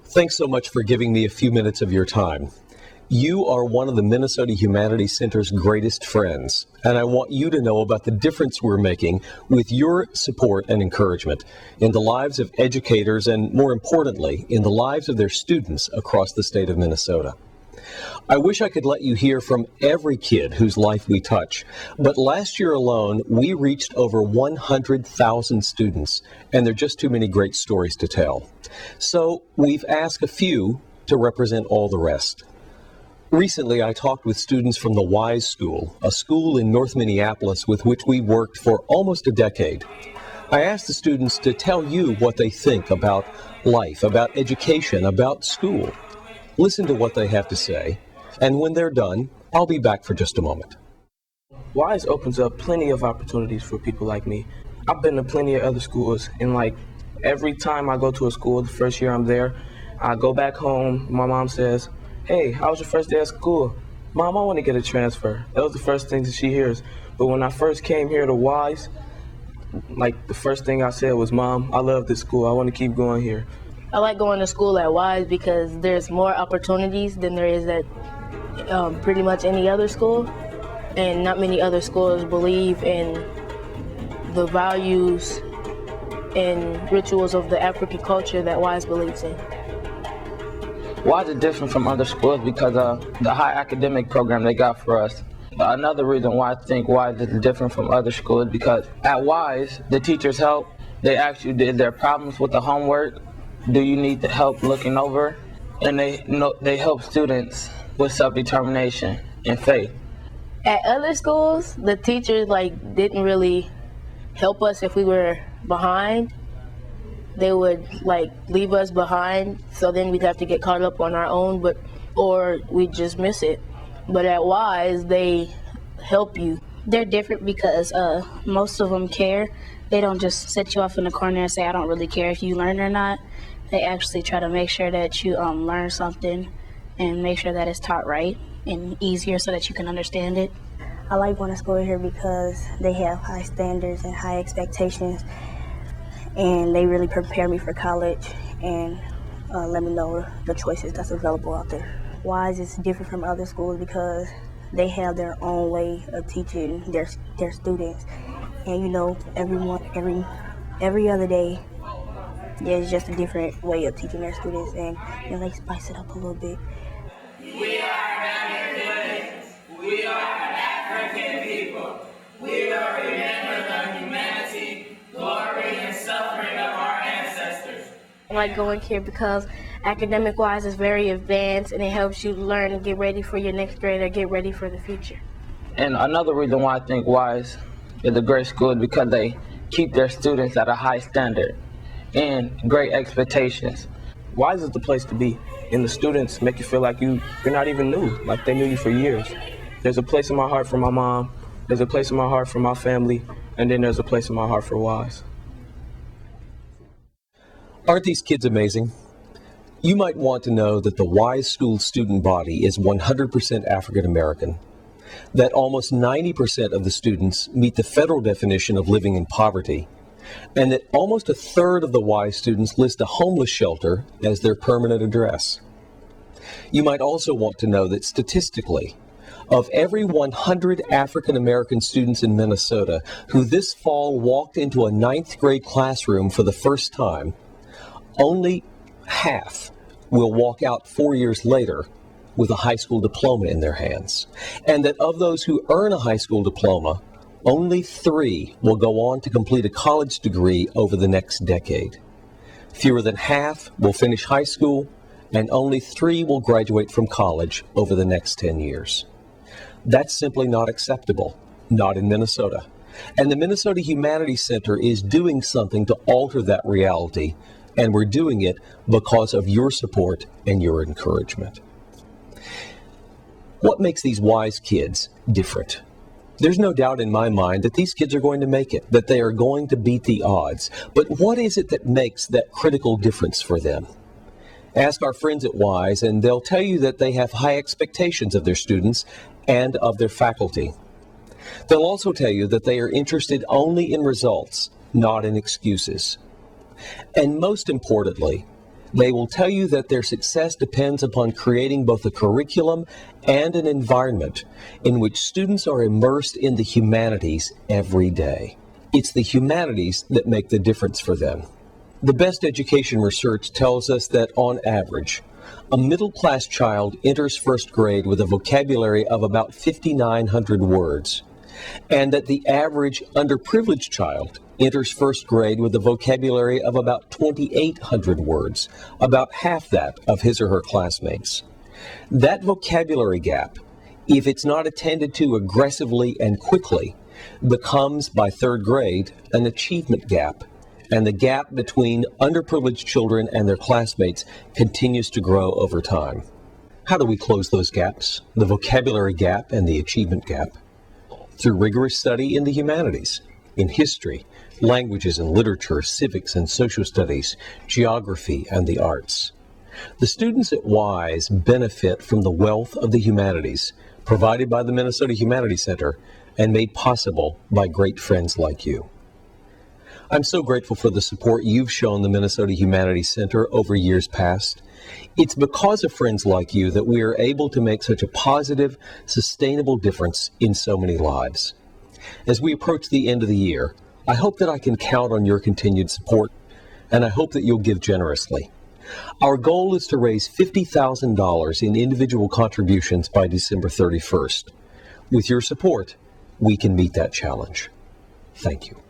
Thanks so much for giving me a few minutes of your time. You are one of the Minnesota Humanities Center's greatest friends, and I want you to know about the difference we're making with your support and encouragement in the lives of educators and, more importantly, in the lives of their students across the state of Minnesota. I wish I could let you hear from every kid whose life we touch, but last year alone, we reached over 100,000 students, and there are just too many great stories to tell. So we've asked a few to represent all the rest. Recently, I talked with students from the WISE School, a school in North Minneapolis with which we worked for almost a decade. I asked the students to tell you what they think about life, about education, about school. Listen to what they have to say, and when they're done, I'll be back for just a moment. WISE opens up plenty of opportunities for people like me. I've been to plenty of other schools, and every time I go to a school, the first year I'm there, I go back home, my mom says, "Hey, how was your first day at school?" "Mom, I want to get a transfer." That was the first thing that she hears. But when I first came here to WISE, the first thing I said was, "Mom, I love this school. I want to keep going here." I like going to school at WISE because there's more opportunities than there is at pretty much any other school. And not many other schools believe in the values and rituals of the African culture that WISE believes in. WISE is different from other schools because of the high academic program they got for us. Another reason why I think WISE is different from other schools because at WISE, the teachers help. They ask you, did there problems with the homework? Do you need help looking over? And they help students with self-determination and faith. At other schools, the teachers didn't really help us if we were behind. They would leave us behind, so then we'd have to get caught up on our own, or we'd just miss it. But at WISE, they help you. They're different because most of them care. They don't just set you off in the corner and say, "I don't really care if you learn or not." They actually try to make sure that you learn something and make sure that it's taught right and easier so that you can understand it. I like going to school here because they have high standards and high expectations, and they really prepare me for college and let me know the choices that's available out there. WISE is different from other schools because they have their own way of teaching their students, and every other day there's just a different way of teaching their students, and they spice it up a little bit. We are Americans. We are African people. We will remember the humanity, glory, and suffering of our ancestors. I like going here because academic-wise is very advanced, and it helps you learn and get ready for your next grade or get ready for the future. And another reason why I think WISE is a great school is because they keep their students at a high standard and great expectations. WISE is the place to be, and the students make you feel like you're not even new, like they knew you for years. There's a place in my heart for my mom, there's a place in my heart for my family, and then there's a place in my heart for WISE. Aren't these kids amazing? You might want to know that the WISE School student body is 100% African American, that almost 90% of the students meet the federal definition of living in poverty, and that almost a third of the WISE students list a homeless shelter as their permanent address. You might also want to know that statistically, of every 100 African American students in Minnesota who this fall walked into a 9th grade classroom for the first time, only half will walk out 4 years later with a high school diploma in their hands. And that of those who earn a high school diploma, only 3 will go on to complete a college degree over the next decade. Fewer than half will finish high school, and only 3 will graduate from college over the next 10 years. That's simply not acceptable, not in Minnesota. And the Minnesota Humanities Center is doing something to alter that reality, and we're doing it because of your support and your encouragement. What makes these WISE kids different? There's no doubt in my mind that these kids are going to make it, that they are going to beat the odds. But what is it that makes that critical difference for them? Ask our friends at WISE, and they'll tell you that they have high expectations of their students and of their faculty. They'll also tell you that they are interested only in results, not in excuses. And most importantly, They will tell you that their success depends upon creating both a curriculum and an environment in which students are immersed in the humanities every day. It's the humanities that make the difference for them. The best education research tells us that, on average, a middle-class child enters first grade with a vocabulary of about 5,900 words, and that the average underprivileged child enters first grade with a vocabulary of about 2,800 words, about half that of his or her classmates. That vocabulary gap, if it's not attended to aggressively and quickly, becomes, by third grade, an achievement gap, and the gap between underprivileged children and their classmates continues to grow over time. How do we close those gaps, the vocabulary gap and the achievement gap? Through rigorous study in the humanities, in history, languages and literature, civics and social studies, geography and the arts. The students at WISE benefit from the wealth of the humanities provided by the Minnesota Humanities Center and made possible by great friends like you. I'm so grateful for the support you've shown the Minnesota Humanities Center over years past. It's because of friends like you that we are able to make such a positive, sustainable difference in so many lives. As we approach the end of the year, I hope that I can count on your continued support, and I hope that you'll give generously. Our goal is to raise $50,000 in individual contributions by December 31st. With your support, we can meet that challenge. Thank you.